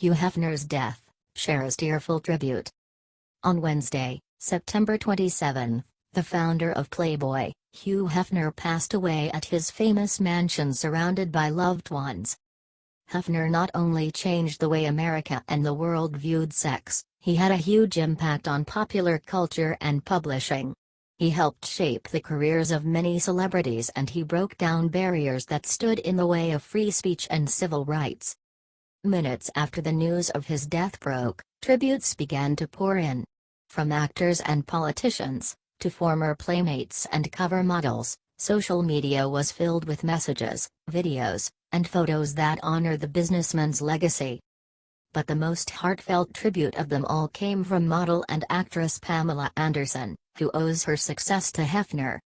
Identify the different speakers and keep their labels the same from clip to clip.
Speaker 1: Hugh Hefner's death, shares tearful tribute. On Wednesday, September 27, the founder of Playboy, Hugh Hefner passed away at his famous mansion surrounded by loved ones. Hefner not only changed the way America and the world viewed sex, he had a huge impact on popular culture and publishing. He helped shape the careers of many celebrities and he broke down barriers that stood in the way of free speech and civil rights. Minutes after the news of his death broke, tributes began to pour in. From actors and politicians, to former playmates and cover models, social media was filled with messages, videos, and photos that honor the businessman's legacy. But the most heartfelt tribute of them all came from model and actress Pamela Anderson, who owes her success to Hefner.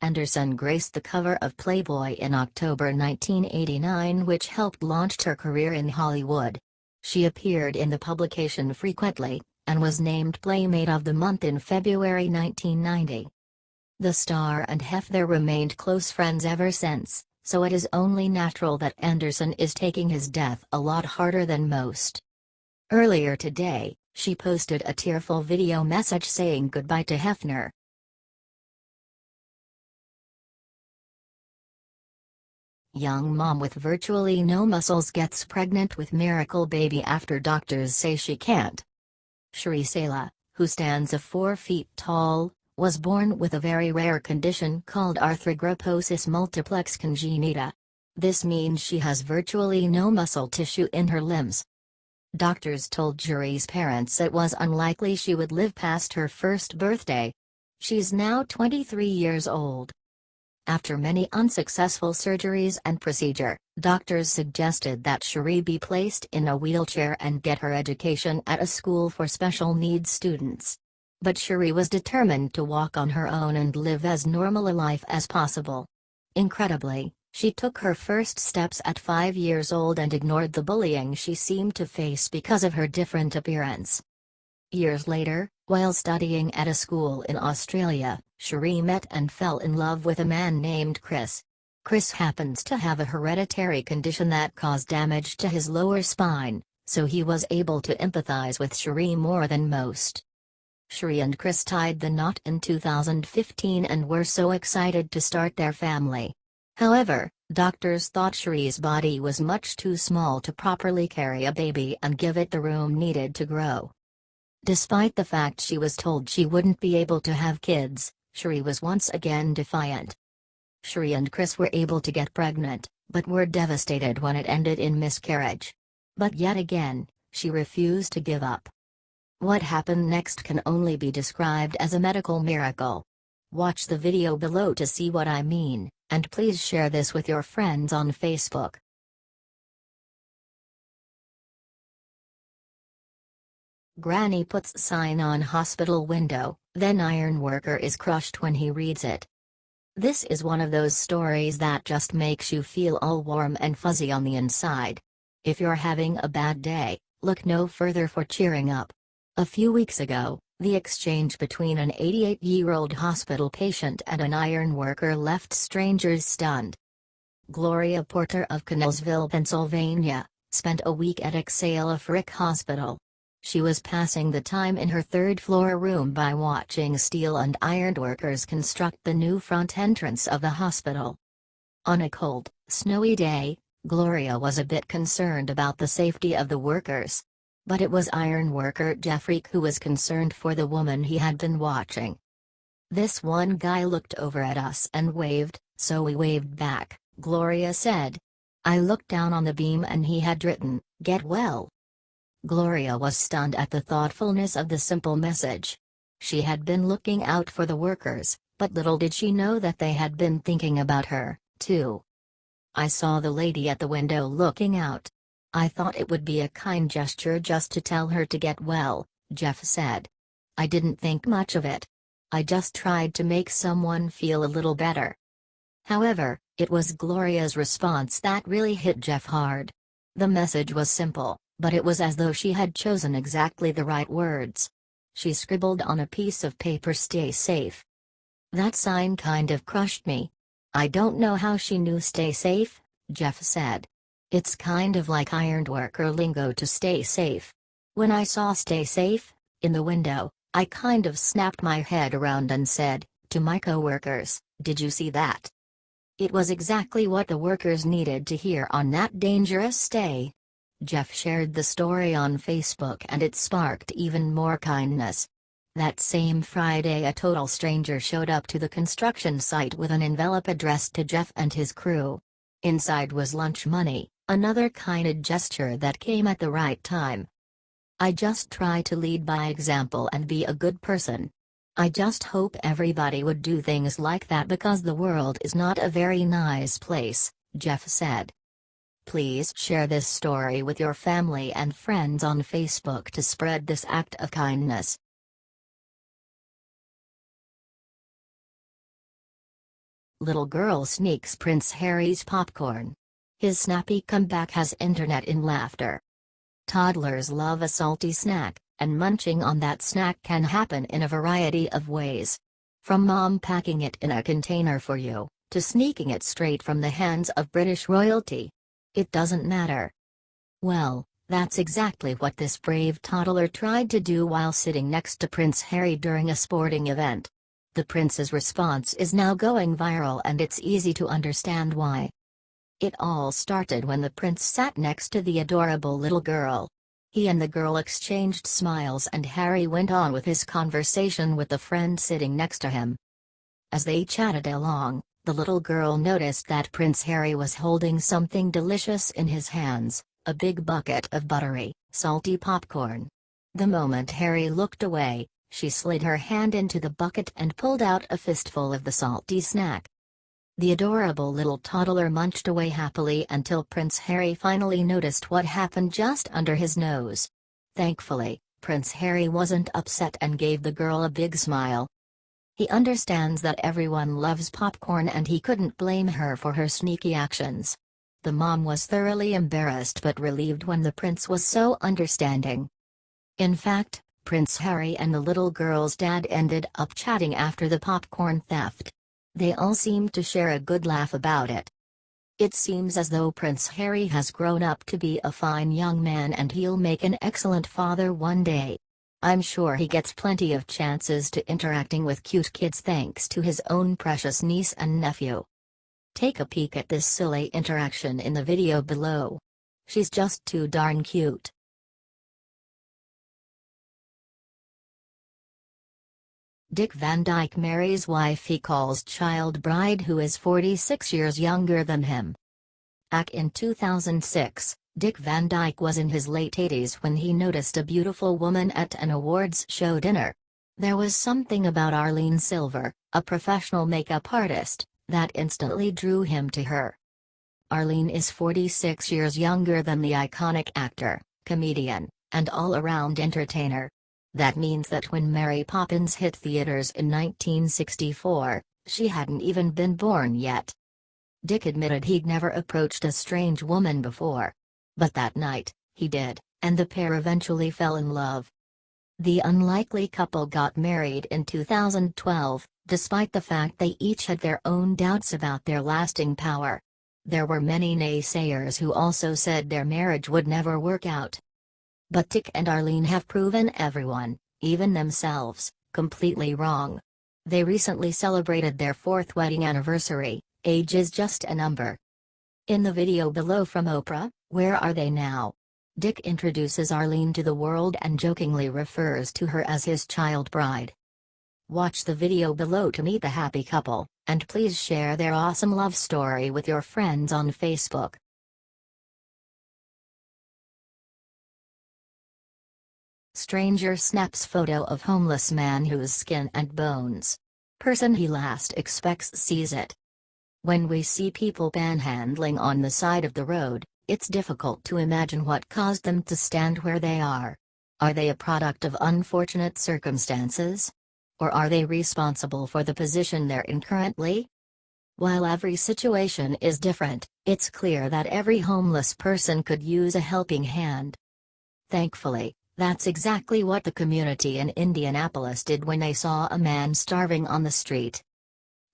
Speaker 1: Anderson graced the cover of Playboy in October 1989, which helped launch her career in Hollywood. She appeared in the publication frequently, and was named Playmate of the Month in February 1990. The star and Hefner remained close friends ever since, so it is only natural that Anderson is taking his death a lot harder than most. Earlier today, she posted a tearful video message saying goodbye to Hefner. Young mom with virtually no muscles gets pregnant with miracle baby after doctors say she can't. Cherie Sela, who stands 4 feet tall, was born with a very rare condition called arthrogryposis multiplex congenita. This means she has virtually no muscle tissue in her limbs. Doctors told Cherie's parents it was unlikely she would live past her first birthday. She's now 23 years old. After many unsuccessful surgeries and procedure, doctors suggested that Cherie be placed in a wheelchair and get her education at a school for special needs students. But Cherie was determined to walk on her own and live as normal a life as possible. Incredibly, she took her first steps at 5 years old and ignored the bullying she seemed to face because of her different appearance. Years later, while studying at a school in Australia, Cherie met and fell in love with a man named Chris. Chris happens to have a hereditary condition that caused damage to his lower spine, so he was able to empathize with Cherie more than most. Cherie and Chris tied the knot in 2015 and were so excited to start their family. However, doctors thought Cherie's body was much too small to properly carry a baby and give it the room needed to grow. Despite the fact she was told she wouldn't be able to have kids, Cherie was once again defiant. Cherie and Chris were able to get pregnant, but were devastated when it ended in miscarriage. But yet again, she refused to give up. What happened next can only be described as a medical miracle. Watch the video below to see what I mean, and please share this with your friends on Facebook. Granny puts sign on hospital window, then iron worker is crushed when he reads it. This is one of those stories that just makes you feel all warm and fuzzy on the inside. If you're having a bad day, look no further for cheering up. A few weeks ago, the exchange between an 88-year-old hospital patient and an iron worker left strangers stunned. Gloria Porter of Connellsville, Pennsylvania, spent a week at Exhala Frick Hospital. She was passing the time in her third-floor room by watching steel and iron workers construct the new front entrance of the hospital. On a cold, snowy day, Gloria was a bit concerned about the safety of the workers. But it was iron worker Jeffrey who was concerned for the woman he had been watching. "This one guy looked over at us and waved, so we waved back," Gloria said. "I looked down on the beam and he had written, 'Get well.'" Gloria was stunned at the thoughtfulness of the simple message. She had been looking out for the workers, but little did she know that they had been thinking about her, too. "I saw the lady at the window looking out. I thought it would be a kind gesture just to tell her to get well," Jeff said. "I didn't think much of it. I just tried to make someone feel a little better." However, it was Gloria's response that really hit Jeff hard. The message was simple, but it was as though she had chosen exactly the right words. She scribbled on a piece of paper, "Stay safe." "That sign kind of crushed me." "I don't know how she knew stay safe," Jeff said. It's kind of like ironworker lingo to stay safe. When I saw "stay safe" in the window, I kind of snapped my head around and said, to my coworkers, "Did you see that?" It was exactly what the workers needed to hear on that dangerous day. Jeff shared the story on Facebook and it sparked even more kindness. That same Friday, a total stranger showed up to the construction site with an envelope addressed to Jeff and his crew. Inside was lunch money, another kind gesture that came at the right time. "I just try to lead by example and be a good person. I just hope everybody would do things like that because the world is not a very nice place," Jeff said. Please share this story with your family and friends on Facebook to spread this act of kindness. Little girl sneaks Prince Harry's popcorn. His snappy comeback has internet in laughter. Toddlers love a salty snack, and munching on that snack can happen in a variety of ways. From mom packing it in a container for you, to sneaking it straight from the hands of British royalty. It doesn't matter. Well, that's exactly what this brave toddler tried to do while sitting next to Prince Harry during a sporting event. The prince's response is now going viral and it's easy to understand why. It all started when the prince sat next to the adorable little girl. He and the girl exchanged smiles and Harry went on with his conversation with the friend sitting next to him. As they chatted along, the little girl noticed that Prince Harry was holding something delicious in his hands, a big bucket of buttery, salty popcorn. The moment Harry looked away, she slid her hand into the bucket and pulled out a fistful of the salty snack. The adorable little toddler munched away happily until Prince Harry finally noticed what happened just under his nose. Thankfully, Prince Harry wasn't upset and gave the girl a big smile. He understands that everyone loves popcorn and he couldn't blame her for her sneaky actions. The mom was thoroughly embarrassed but relieved when the prince was so understanding. In fact, Prince Harry and the little girl's dad ended up chatting after the popcorn theft. They all seemed to share a good laugh about it. It seems as though Prince Harry has grown up to be a fine young man and he'll make an excellent father one day. I'm sure he gets plenty of chances to interacting with cute kids thanks to his own precious niece and nephew. Take a peek at this silly interaction in the video below. She's just too darn cute. Dick Van Dyke marries wife he calls child bride who is 46 years younger than him. Back in 2006, Dick Van Dyke was in his late 80s when he noticed a beautiful woman at an awards show dinner. There was something about Arlene Silver, a professional makeup artist, that instantly drew him to her. Arlene is 46 years younger than the iconic actor, comedian, and all-around entertainer. That means that when Mary Poppins hit theaters in 1964, she hadn't even been born yet. Dick admitted he'd never approached a strange woman before. But that night, he did, and the pair eventually fell in love. The unlikely couple got married in 2012, despite the fact they each had their own doubts about their lasting power. There were many naysayers who also said their marriage would never work out. But Dick and Arlene have proven everyone, even themselves, completely wrong. They recently celebrated their 4th wedding anniversary. Age is just a number. In the video below from Oprah, Where Are They Now?, Dick introduces Arlene to the world and jokingly refers to her as his child bride. Watch the video below to meet the happy couple, and please share their awesome love story with your friends on Facebook. Stranger snaps photo of homeless man whose skin and bones. Person he last expects sees it. When we see people panhandling on the side of the road, it's difficult to imagine what caused them to stand where they are. Are they a product of unfortunate circumstances? Or are they responsible for the position they're in currently? While every situation is different, it's clear that every homeless person could use a helping hand. Thankfully, that's exactly what the community in Indianapolis did when they saw a man starving on the street.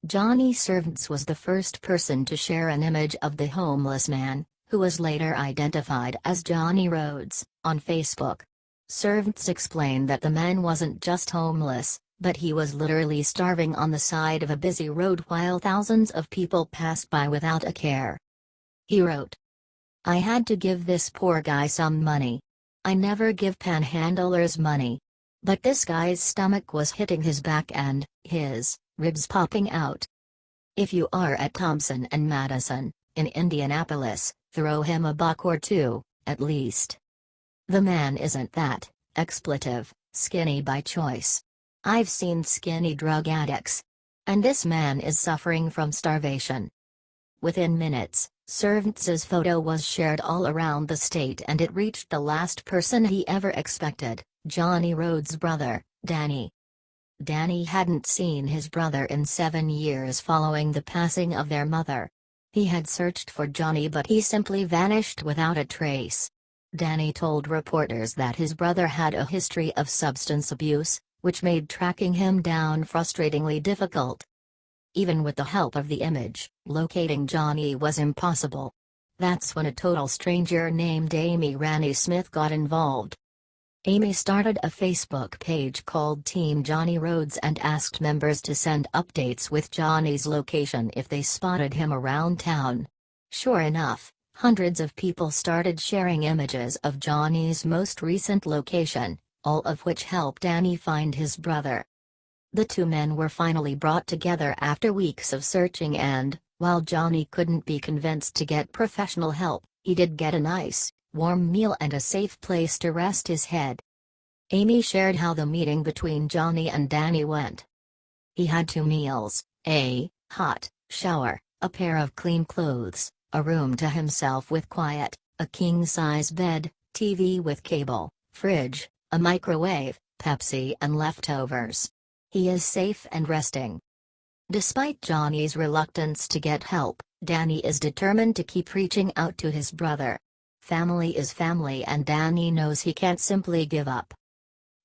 Speaker 1: Johnny Servants was the first person to share an image of the homeless man, who was later identified as Johnny Rhodes, on Facebook. Servants explained that the man wasn't just homeless, but he was literally starving on the side of a busy road while thousands of people passed by without a care. He wrote, "I had to give this poor guy some money. I never give panhandlers money. But this guy's stomach was hitting his back and his ribs popping out. If you are at Thompson and Madison, in Indianapolis, throw him a buck or two, at least." The man isn't that expletive skinny by choice. I've seen skinny drug addicts. And this man is suffering from starvation. Within minutes, Servants's photo was shared all around the state and it reached the last person he ever expected, Johnny Rhodes' brother, Danny. Danny hadn't seen his brother in 7 years following the passing of their mother. He had searched for Johnny but he simply vanished without a trace. Danny told reporters that his brother had a history of substance abuse, which made tracking him down frustratingly difficult. Even with the help of the image, locating Johnny was impossible. That's when a total stranger named Amy Rannie Smith got involved. Amy started a Facebook page called Team Johnny Rhodes and asked members to send updates with Johnny's location if they spotted him around town. Sure enough, hundreds of people started sharing images of Johnny's most recent location, all of which helped Danny find his brother. The two men were finally brought together after weeks of searching and, while Johnny couldn't be convinced to get professional help, he did get a nice, warm meal and a safe place to rest his head. Amy shared how the meeting between Johnny and Danny went. He had 2 meals, a hot shower, a pair of clean clothes, a room to himself with quiet, a king-size bed, TV with cable, fridge, a microwave, Pepsi and leftovers. He is safe and resting. Despite Johnny's reluctance to get help, Danny is determined to keep reaching out to his brother. Family is family and Danny knows he can't simply give up.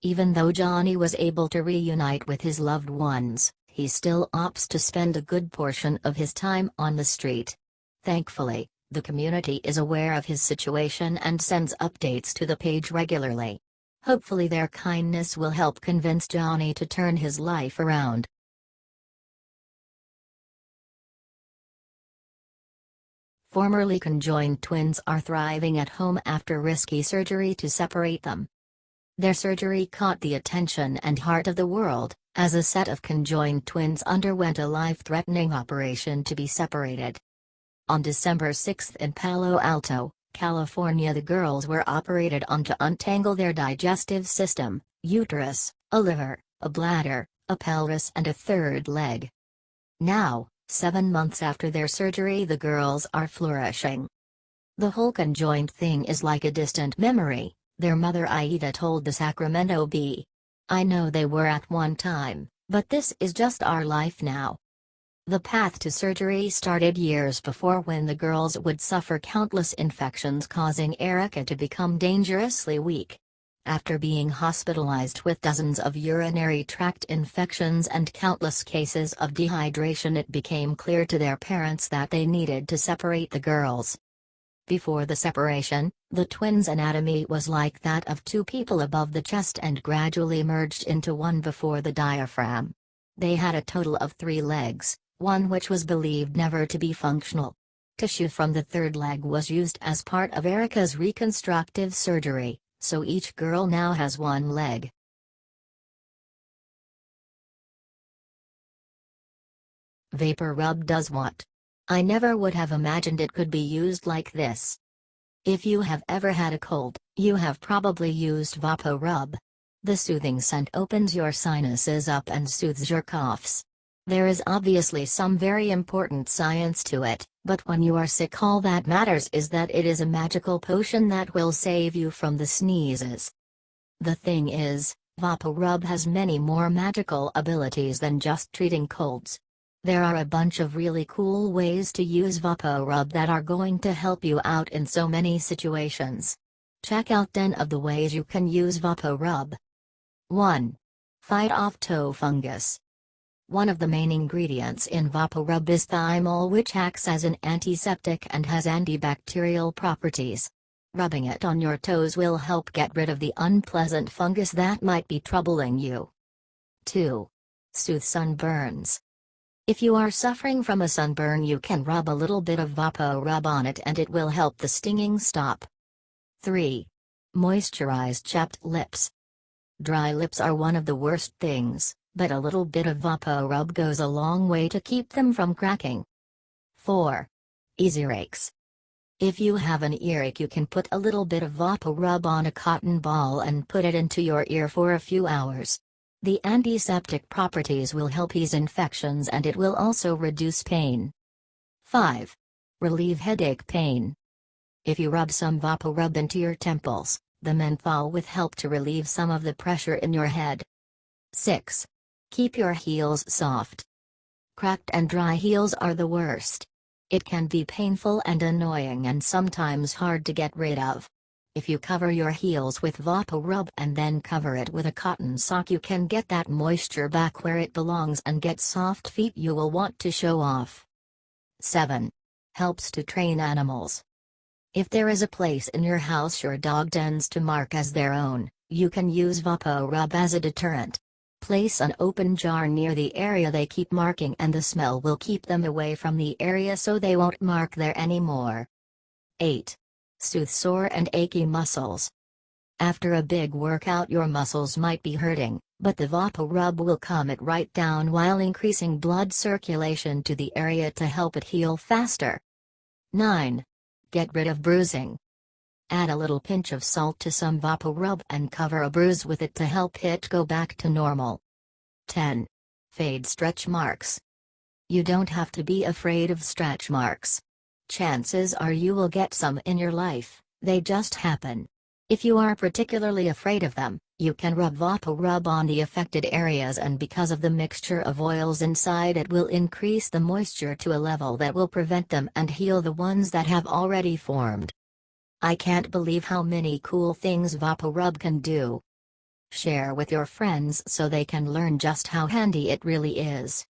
Speaker 1: Even though Johnny was able to reunite with his loved ones, he still opts to spend a good portion of his time on the street. Thankfully, the community is aware of his situation and sends updates to the page regularly. Hopefully their kindness will help convince Johnny to turn his life around. Formerly conjoined twins are thriving at home after risky surgery to separate them. Their surgery caught the attention and heart of the world, as a set of conjoined twins underwent a life-threatening operation to be separated. On December 6 in Palo Alto, California, the girls were operated on to untangle their digestive system, uterus, a liver, a bladder, a pelvis and a third leg. Now, 7 months after their surgery, the girls are flourishing. "The whole conjoined thing is like a distant memory," their mother Aida told the Sacramento Bee. "I know they were at one time, but this is just our life now." The path to surgery started years before when the girls would suffer countless infections causing Erica to become dangerously weak. After being hospitalized with dozens of urinary tract infections and countless cases of dehydration, it became clear to their parents that they needed to separate the girls. Before the separation, the twins' anatomy was like that of 2 people above the chest and gradually merged into one before the diaphragm. They had a total of 3 legs, one which was believed never to be functional. Tissue from the third leg was used as part of Erica's reconstructive surgery, so each girl now has 1 leg. Vapor rub does what? I never would have imagined it could be used like this. If you have ever had a cold, you have probably used Vapor rub. The soothing scent opens your sinuses up and soothes your coughs. There is obviously some very important science to it, but when you are sick, all that matters is that it is a magical potion that will save you from the sneezes. The thing is, Vapor rub has many more magical abilities than just treating colds. There are a bunch of really cool ways to use Vapor rub that are going to help you out in so many situations. Check out 10 of the ways you can use Vapor rub. 1. Fight off toe fungus. One of the main ingredients in VapoRub is thymol, which acts as an antiseptic and has antibacterial properties. Rubbing it on your toes will help get rid of the unpleasant fungus that might be troubling you. 2. Soothe sunburns. If you are suffering from a sunburn, you can rub a little bit of VapoRub on it and it will help the stinging stop. 3. Moisturize chapped lips. Dry lips are one of the worst things, but a little bit of VapoRub goes a long way to keep them from cracking. 4. Earaches. If you have an earache, you can put a little bit of VapoRub on a cotton ball and put it into your ear for a few hours. The antiseptic properties will help ease infections and it will also reduce pain. 5. Relieve headache pain. If you rub some VapoRub into your temples, the menthol will help to relieve some of the pressure in your head. 6. Keep your heels soft. Cracked and dry heels are the worst. It can be painful and annoying and sometimes hard to get rid of. If you cover your heels with VapoRub and then cover it with a cotton sock, you can get that moisture back where it belongs and get soft feet you will want to show off. 7. Helps to train animals. If there is a place in your house your dog tends to mark as their own, you can use VapoRub as a deterrent. Place an open jar near the area they keep marking and the smell will keep them away from the area so they won't mark there anymore. 8. Soothe sore and achy muscles. After a big workout, your muscles might be hurting, but the VapoRub will calm it right down while increasing blood circulation to the area to help it heal faster. 9. Get rid of bruising. Add a little pinch of salt to some VapoRub and cover a bruise with it to help it go back to normal. 10. Fade stretch marks. You don't have to be afraid of stretch marks. Chances are you will get some in your life, they just happen. If you are particularly afraid of them, you can rub VapoRub on the affected areas, and because of the mixture of oils inside, it will increase the moisture to a level that will prevent them and heal the ones that have already formed. I can't believe how many cool things VapoRub can do. Share with your friends so they can learn just how handy it really is.